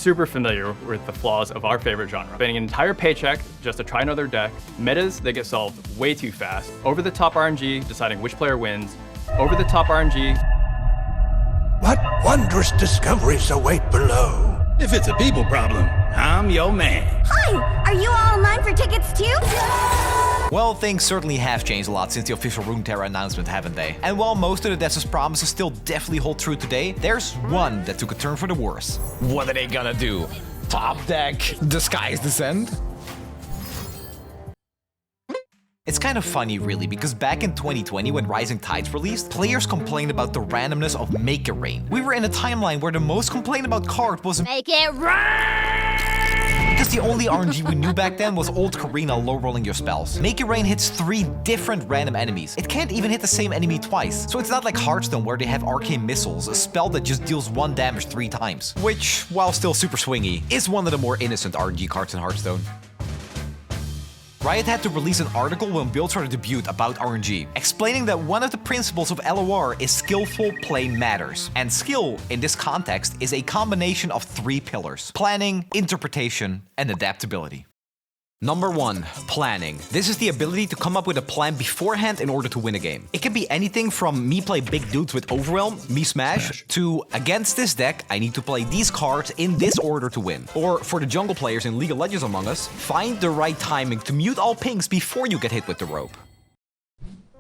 super familiar with the flaws of our favorite genre. Spending an entire paycheck just to try another deck, metas that get solved way too fast, over-the-top RNG deciding which player wins, over-the-top RNG. What wondrous discoveries await below? If it's a people problem, I'm your man. Hi! Are you all online for tickets too? Well, things certainly have changed a lot since the official Runeterra announcement, haven't they? And while most of the Desa's promises still definitely hold true today, there's one that took a turn for the worse. What are they gonna do? Top deck, disguise descent? It's kind of funny really, because back in 2020 when Rising Tides released, players complained about the randomness of Make It Rain. We were in a timeline where the most complained about card was Make it rain! because the only RNG we knew back then was old Karina low-rolling your spells. Make It Rain hits 3 different random enemies. It can't even hit the same enemy twice. So it's not like Hearthstone where they have Arcane Missiles, a spell that just deals 1 damage 3 times. Which, while still super swingy, is one of the more innocent RNG cards in Hearthstone. Riot had to release an article when Build started to debut about RNG, explaining that one of the principles of LOR is skillful play matters. And skill, in this context, is a combination of 3 pillars: planning, interpretation, and adaptability. Number 1. Planning. This is the ability to come up with a plan beforehand in order to win a game. It can be anything from me play big dudes with Overwhelm, me smash, to against this deck, I need to play these cards in this order to win. Or for the jungle players in League of Legends among us, find the right timing to mute all pings before you get hit with the rope.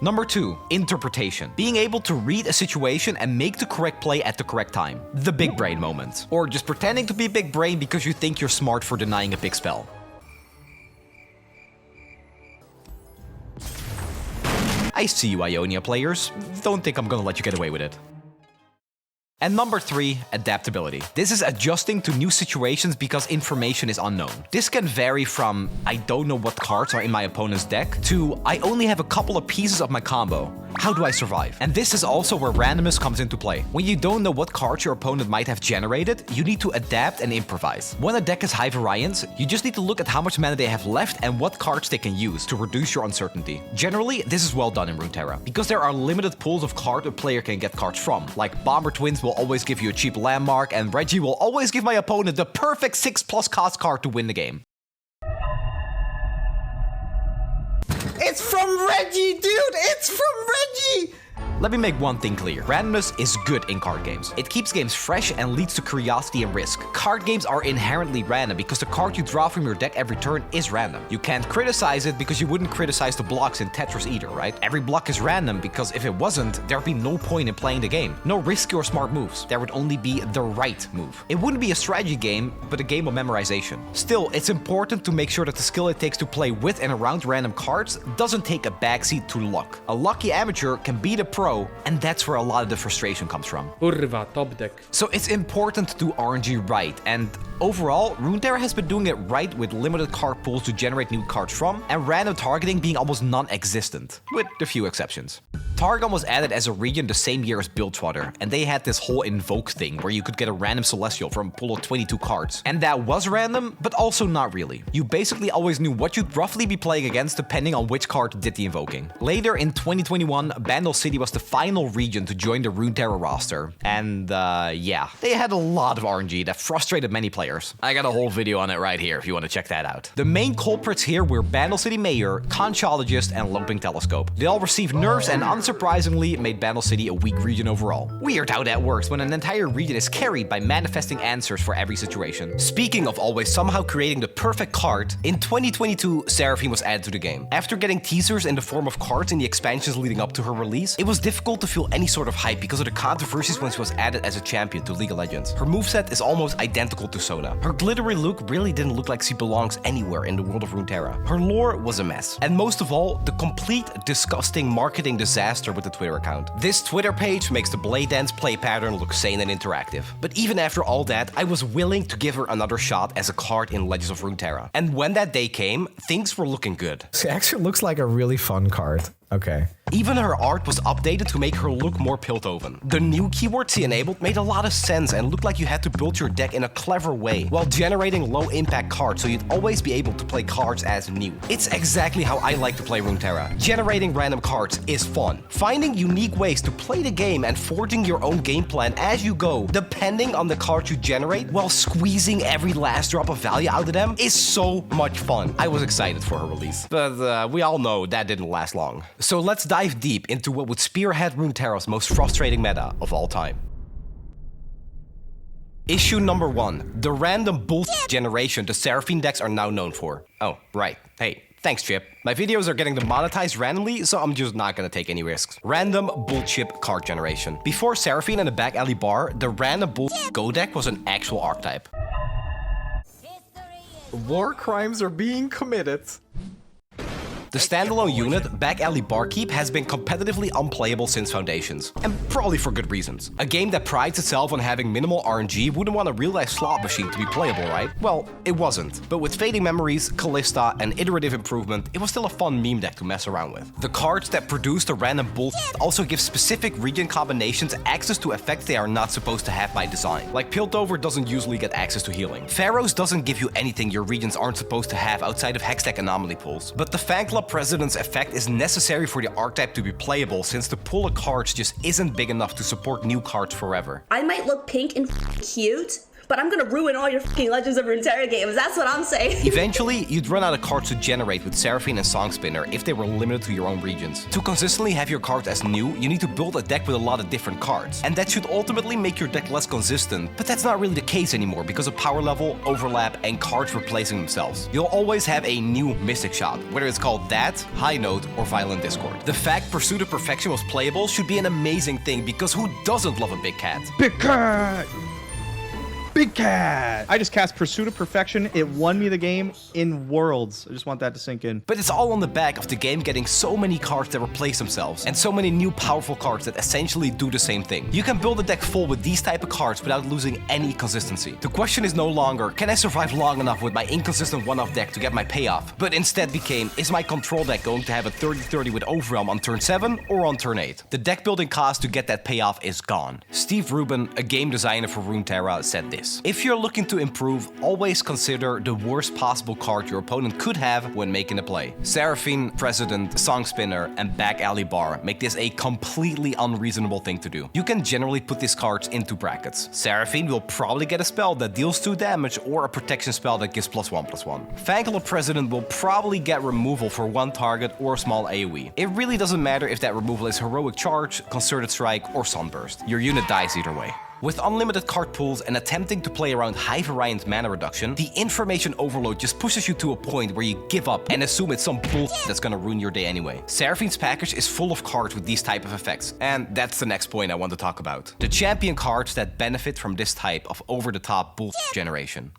Number 2. Interpretation. Being able to read a situation and make the correct play at the correct time. The big brain moment. Or just pretending to be big brain because you think you're smart for denying a big spell. I see you, Ionia players. Don't think I'm gonna let you get away with it. And number 3, adaptability. This is adjusting to new situations because information is unknown. This can vary from I don't know what cards are in my opponent's deck to I only have a couple of pieces of my combo. How do I survive? And this is also where randomness comes into play. When you don't know what cards your opponent might have generated, you need to adapt and improvise. When a deck has high variance, you just need to look at how much mana they have left and what cards they can use to reduce your uncertainty. Generally, this is well done in Runeterra, because there are limited pools of cards a player can get cards from. Like Bomber Twins will always give you a cheap landmark, and Reggie will always give my opponent the perfect 6+ cost card to win the game. It's from Reggie, dude! It's from Reggie! Let me make one thing clear. Randomness is good in card games. It keeps games fresh and leads to curiosity and risk. Card games are inherently random because the card you draw from your deck every turn is random. You can't criticize it because you wouldn't criticize the blocks in Tetris either, right? Every block is random because if it wasn't, there'd be no point in playing the game. No risky or smart moves. There would only be the right move. It wouldn't be a strategy game, but a game of memorization. Still, it's important to make sure that the skill it takes to play with and around random cards doesn't take a backseat to luck. A lucky amateur can beat a pro, and that's where a lot of the frustration comes from. Kurwa, top deck. So it's important to do RNG right, and overall, Runeterra has been doing it right with limited card pools to generate new cards from, and random targeting being almost non-existent, with a few exceptions. Targon was added as a region the same year as Bilgewater, and they had this whole invoke thing where you could get a random celestial from a pool of 22 cards. And that was random, but also not really. You basically always knew what you'd roughly be playing against depending on which card did the invoking. Later in 2021, Bandle City was the final region to join the Runeterra roster. And yeah, they had a lot of RNG that frustrated many players. I got a whole video on it right here if you want to check that out. The main culprits here were Bandle City Mayor, Conchologist, and Lumping Telescope. They all received nerfs and unsurprisingly made Bandle City a weak region overall. Weird how that works when an entire region is carried by manifesting answers for every situation. Speaking of always somehow creating the perfect card, in 2022, Seraphine was added to the game. After getting teasers in the form of cards in the expansions leading up to her release, it was difficult to feel any sort of hype because of the controversies when she was added as a champion to League of Legends. Her moveset is almost identical to Soda. Her glittery look really didn't look like she belongs anywhere in the world of Runeterra. Her lore was a mess. And most of all, the complete, disgusting marketing disaster with the Twitter account. This Twitter page makes the Blade Dance play pattern look sane and interactive. But even after all that, I was willing to give her another shot as a card in Legends of Runeterra. And when that day came, things were looking good. She actually looks like a really fun card. Okay. Even her art was updated to make her look more Piltover. The new keywords she enabled made a lot of sense and looked like you had to build your deck in a clever way, while generating low impact cards so you'd always be able to play cards as new. It's exactly how I like to play Runeterra. Generating random cards is fun. Finding unique ways to play the game and forging your own game plan as you go, depending on the cards you generate, while squeezing every last drop of value out of them, is so much fun. I was excited for her release, but we all know that didn't last long. So let's dive deep into what would spearhead Runeterra's most frustrating meta of all time. Issue number 1. The random bullshit generation the Seraphine decks are now known for. Oh, right. Hey, thanks, Chip. My videos are getting demonetized randomly, so I'm just not gonna take any risks. Random Bullchip card generation. Before Seraphine and the back alley bar, the random bullshit Go deck was an actual archetype. War crimes are being committed. The standalone unit, Back Alley Barkeep, has been competitively unplayable since Foundations, and probably for good reasons. A game that prides itself on having minimal RNG wouldn't want a real-life slot machine to be playable, right? Well, it wasn't. But with Fading Memories, Callista, and iterative improvement, it was still a fun meme deck to mess around with. The cards that produce the random bullshit also give specific region combinations access to effects they are not supposed to have by design. Like Piltover doesn't usually get access to healing. Pharaohs doesn't give you anything your regions aren't supposed to have outside of Hextech anomaly pools. But the Fan Club President's effect is necessary for the archetype to be playable, since the pool of cards just isn't big enough to support new cards forever. I might look pink and cute, but I'm gonna ruin all your fucking Legends of Runeterra games, that's what I'm saying. Eventually, you'd run out of cards to generate with Seraphine and Songspinner if they were limited to your own regions. To consistently have your cards as new, you need to build a deck with a lot of different cards, and that should ultimately make your deck less consistent, but that's not really the case anymore because of power level, overlap, and cards replacing themselves. You'll always have a new Mystic Shot, whether it's called that, High Note, or Violent Discord. The fact Pursuit of Perfection was playable should be an amazing thing, because who doesn't love a big cat? Big cat! Big cat! I just cast Pursuit of Perfection. It won me the game in Worlds. I just want that to sink in. But it's all on the back of the game getting so many cards that replace themselves, and so many new powerful cards that essentially do the same thing. You can build a deck full with these type of cards without losing any consistency. The question is no longer, can I survive long enough with my inconsistent one-off deck to get my payoff? But instead became, is my control deck going to have a 30-30 with Overwhelm on turn 7 or on turn 8? The deck building cost to get that payoff is gone. Steve Rubin, a game designer for Runeterra, said this: if you're looking to improve, always consider the worst possible card your opponent could have when making a play. Seraphine, President, Songspinner, and Back Alley Bar make this a completely unreasonable thing to do. You can generally put these cards into brackets. Seraphine will probably get a spell that deals 2 damage or a protection spell that gives +1/+1. Fan Club President will probably get removal for 1 target or a small AoE. It really doesn't matter if that removal is Heroic Charge, Concerted Strike, or Sunburst. Your unit dies either way. With unlimited card pools and attempting to play around high variant mana reduction, the information overload just pushes you to a point where you give up and assume it's some bullshit that's gonna ruin your day anyway. Seraphine's package is full of cards with these type of effects, and that's the next point I want to talk about. The champion cards that benefit from this type of over-the-top bullshit generation.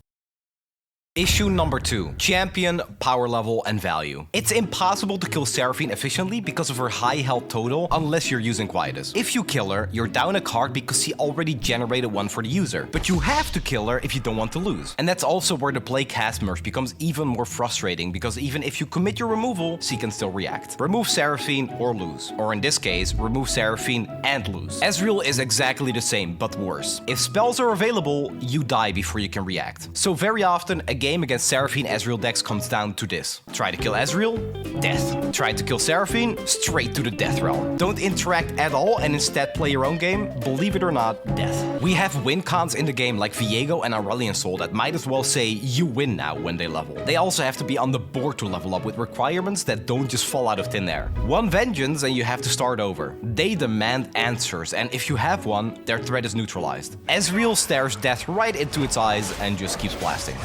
Issue number 2. Champion, power level, and value. It's impossible to kill Seraphine efficiently because of her high health total unless you're using Quietus. If you kill her, you're down a card because she already generated one for the user. But you have to kill her if you don't want to lose. And that's also where the play cast merge becomes even more frustrating, because even if you commit your removal, she can still react. Remove Seraphine or lose. Or in this case, remove Seraphine and lose. Ezreal is exactly the same, but worse. If spells are available, you die before you can react. So very often, a game against Seraphine Ezreal decks comes down to this. Try to kill Ezreal, death. Try to kill Seraphine, straight to the death realm. Don't interact at all and instead play your own game, believe it or not, death. We have win cons in the game like Viego and Aurelion Soul that might as well say you win now when they level. They also have to be on the board to level up with requirements that don't just fall out of thin air. One vengeance and you have to start over. They demand answers, and if you have one, their threat is neutralized. Ezreal stares death right into its eyes and just keeps blasting.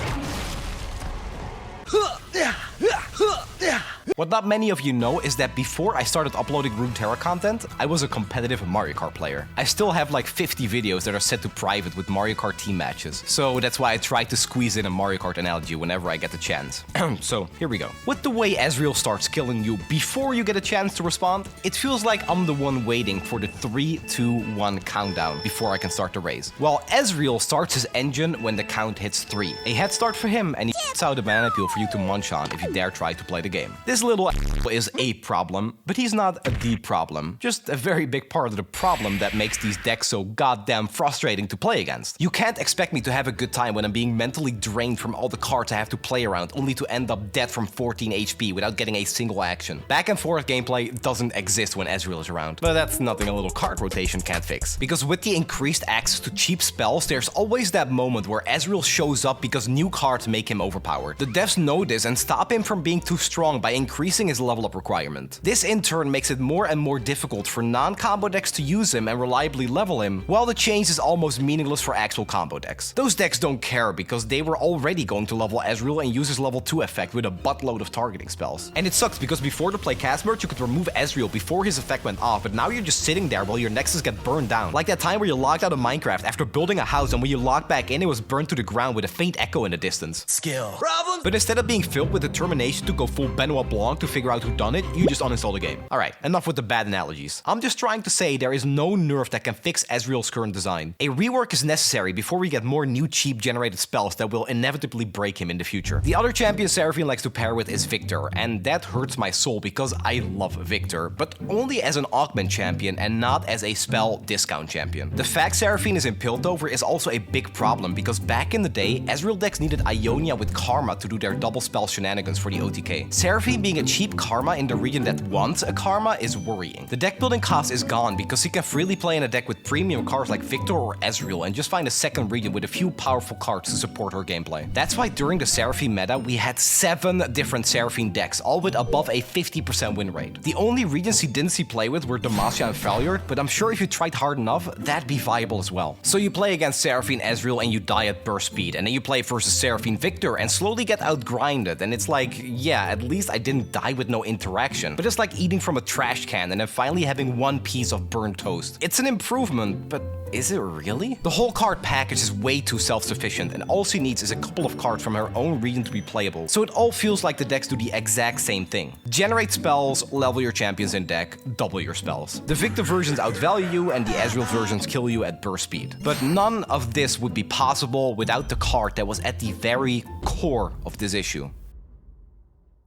What not many of you know is that before I started uploading Runeterra content, I was a competitive Mario Kart player. I still have like 50 videos that are set to private with Mario Kart team matches, so that's why I try to squeeze in a Mario Kart analogy whenever I get the chance. So here we go. With the way Ezreal starts killing you before you get a chance to respond, it feels like I'm the one waiting for the 3, 2, 1 countdown before I can start the race. While Ezreal starts his engine when the count hits 3. A head start for him, and he puts out a banana peel for you to munch on if you dare try to play the game. This little is a problem, but he's not the problem. Just a very big part of the problem that makes these decks so goddamn frustrating to play against. You can't expect me to have a good time when I'm being mentally drained from all the cards I have to play around, only to end up dead from 14 HP without getting a single action. Back and forth gameplay doesn't exist when Ezreal is around, but that's nothing a little card rotation can't fix. Because with the increased access to cheap spells, there's always that moment where Ezreal shows up because new cards make him overpowered. The devs know this and stop him from being too strong by increasing his level up requirement. This in turn makes it more and more difficult for non-combo decks to use him and reliably level him, while the change is almost meaningless for actual combo decks. Those decks don't care because they were already going to level Ezreal and use his level 2 effect with a buttload of targeting spells. And it sucks because before the play cast merge you could remove Ezreal before his effect went off, but now you're just sitting there while your nexus get burned down. Like that time where you logged out of Minecraft after building a house and when you logged back in it was burned to the ground with a faint echo in the distance. Skill. Problem? But instead of being filled with determination to go full Benoit Blanc to figure out who done it, you just uninstall the game. Alright, enough with the bad analogies. I'm just trying to say there is no nerf that can fix Ezreal's current design. A rework is necessary before we get more new cheap generated spells that will inevitably break him in the future. The other champion Seraphine likes to pair with is Victor, and that hurts my soul because I love Victor, but only as an augment champion and not as a spell discount champion. The fact Seraphine is in Piltover is also a big problem because back in the day, Ezreal decks needed Ionia with Karma to do their double spell shenanigans for the OTK. Seraphine being a cheap Karma in the region that wants a Karma is worrying. The deck building cost is gone because he can freely play in a deck with premium cards like Victor or Ezreal and just find a second region with a few powerful cards to support her gameplay. That's why during the Seraphine meta, we had 7 different Seraphine decks, all with above a 50% win rate. The only regions he didn't see play with were Demacia and Freljord, but I'm sure if you tried hard enough, that'd be viable as well. So you play against Seraphine Ezreal and you die at burst speed, and then you play versus Seraphine Victor and slowly get outgrinded, and it's like, yeah, at least I didn't die with no interaction, but it's like eating from a trash can and then finally having one piece of burnt toast. It's an improvement, but is it really? The whole card package is way too self-sufficient, and all she needs is a couple of cards from her own region to be playable, so it all feels like the decks do the exact same thing. Generate spells, level your champions in deck, double your spells. The Victor versions outvalue you, and the Ezreal versions kill you at burst speed. But none of this would be possible without the card that was at the very core of this issue.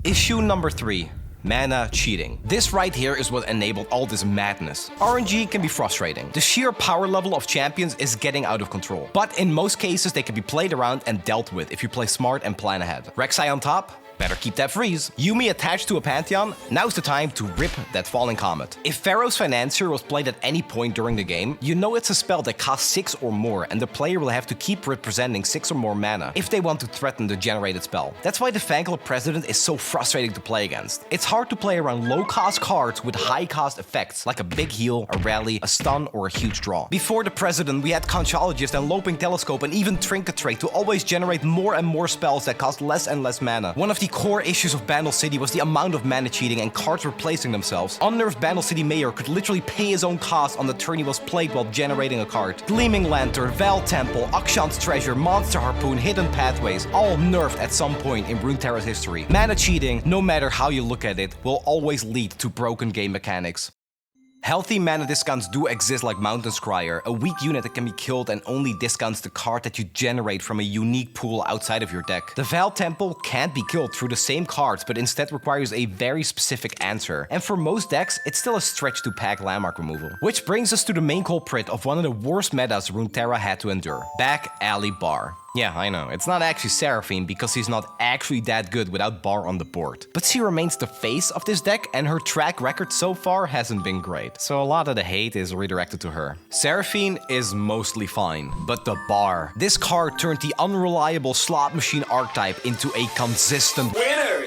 Issue number 3. Mana cheating. This right here is what enabled all this madness. RNG can be frustrating. The sheer power level of champions is getting out of control. But in most cases, they can be played around and dealt with if you play smart and plan ahead. Rek'Sai on top? Better keep that freeze. Yuumi attached to a Pantheon? Now's the time to rip that Falling Comet. If Pharaoh's Financier was played at any point during the game, you know it's a spell that costs 6 or more, and the player will have to keep representing 6 or more mana if they want to threaten the generated spell. That's why the Fan Club President is so frustrating to play against. It's hard to play around low-cost cards with high-cost effects, like a big heal, a rally, a stun, or a huge draw. Before the President, we had Conchologist and Loping Telescope and even Trinket Trade to always generate more and more spells that cost less and less mana. One of the core issues of Bandle City was the amount of mana cheating and cards replacing themselves. Unnerved Bandle City Mayor could literally pay his own cost on the turn he was played while generating a card. Gleaming Lantern, Val Temple, Akshan's Treasure, Monster Harpoon, Hidden Pathways, all nerfed at some point in Runeterra's history. Mana cheating, no matter how you look at it, will always lead to broken game mechanics. Healthy mana discounts do exist like Mountain Scryer, a weak unit that can be killed and only discounts the card that you generate from a unique pool outside of your deck. The Val Temple can't be killed through the same cards, but instead requires a very specific answer. And for most decks, it's still a stretch to pack landmark removal. Which brings us to the main culprit of one of the worst metas Runeterra had to endure. Back Alley Bar. Yeah, I know, it's not actually Seraphine because she's not actually that good without Bar on the board. But she remains the face of this deck and her track record so far hasn't been great. So a lot of the hate is redirected to her. Seraphine is mostly fine, but the Bar. This card turned the unreliable slot machine archetype into a consistent winner!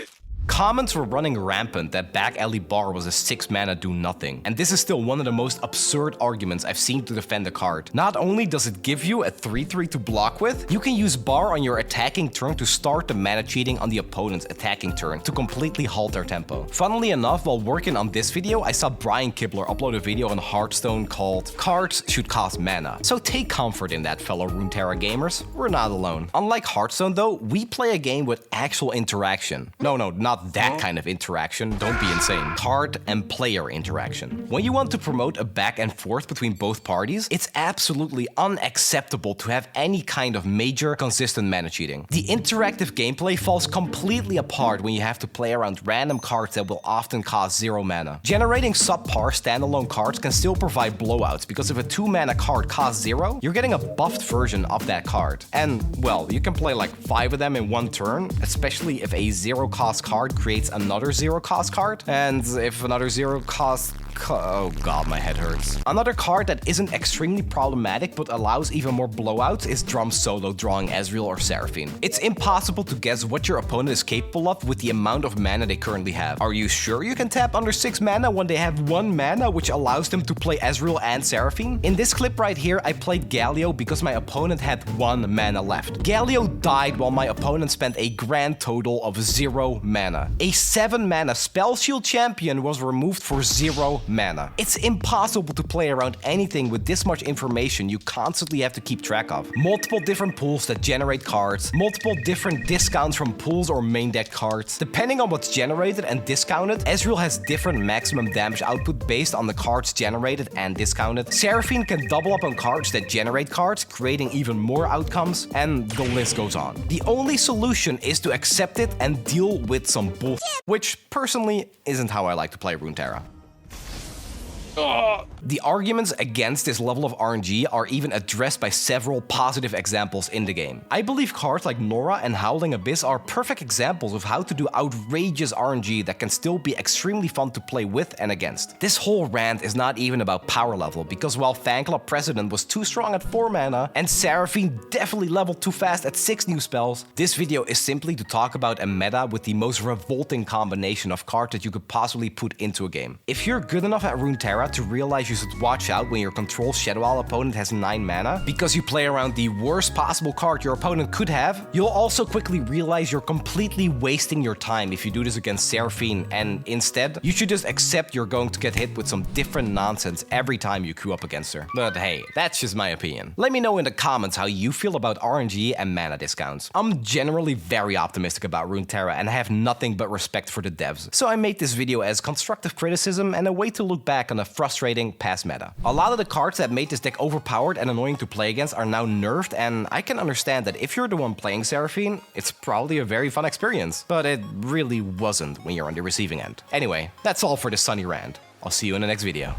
Comments were running rampant that Back Alley Bar was a 6 mana do nothing, and this is still one of the most absurd arguments I've seen to defend the card. Not only does it give you a 3/3 to block with, you can use Bar on your attacking turn to start the mana cheating on the opponent's attacking turn to completely halt their tempo. Funnily enough, while working on this video, I saw Brian Kibler upload a video on Hearthstone called Cards Should Cost Mana. So take comfort in that, fellow Runeterra gamers. We're not alone. Unlike Hearthstone though, we play a game with actual interaction. No, not not that kind of interaction, don't be insane. Card and player interaction. When you want to promote a back and forth between both parties, it's absolutely unacceptable to have any kind of major consistent mana cheating. The interactive gameplay falls completely apart when you have to play around random cards that will often cost 0 mana. Generating subpar standalone cards can still provide blowouts, because if a 2 mana card costs 0, you're getting a buffed version of that card. And, well, you can play like 5 of them in one turn, especially if a 0 cost card creates another 0 cost card, and if another 0 cost... Oh god, my head hurts. Another card that isn't extremely problematic but allows even more blowouts is Drum solo drawing Ezreal or Seraphine. It's impossible to guess what your opponent is capable of with the amount of mana they currently have. Are you sure you can tap under 6 mana when they have 1 mana, which allows them to play Ezreal and Seraphine? In this clip right here, I played Galio because my opponent had 1 mana left. Galio died while my opponent spent a grand total of 0 mana. A 7 mana Spell Shield champion was removed for 0 mana. It's impossible to play around anything with this much information you constantly have to keep track of. Multiple different pools that generate cards, multiple different discounts from pools or main deck cards. Depending on what's generated and discounted, Ezreal has different maximum damage output based on the cards generated and discounted. Seraphine can double up on cards that generate cards, creating even more outcomes, and the list goes on. The only solution is to accept it and deal with some bullshit, which personally isn't how I like to play Runeterra. The arguments against this level of RNG are even addressed by several positive examples in the game. I believe cards like Nora and Howling Abyss are perfect examples of how to do outrageous RNG that can still be extremely fun to play with and against. This whole rant is not even about power level, because while Fan Club President was too strong at 4 mana and Seraphine definitely leveled too fast at 6 new spells, this video is simply to talk about a meta with the most revolting combination of cards that you could possibly put into a game. If you're good enough at Runeterra to realize you should watch out when your control Shadow Isle opponent has 9 mana, because you play around the worst possible card your opponent could have, you'll also quickly realize you're completely wasting your time if you do this against Seraphine, and instead, you should just accept you're going to get hit with some different nonsense every time you queue up against her. But hey, that's just my opinion. Let me know in the comments how you feel about RNG and mana discounts. I'm generally very optimistic about Runeterra and have nothing but respect for the devs, so I made this video as constructive criticism and a way to look back on a frustrating past meta. A lot of the cards that made this deck overpowered and annoying to play against are now nerfed, and I can understand that if you're the one playing Seraphine, it's probably a very fun experience, but it really wasn't when you're on the receiving end. Anyway, that's all for the Sunny rant. I'll see you in the next video.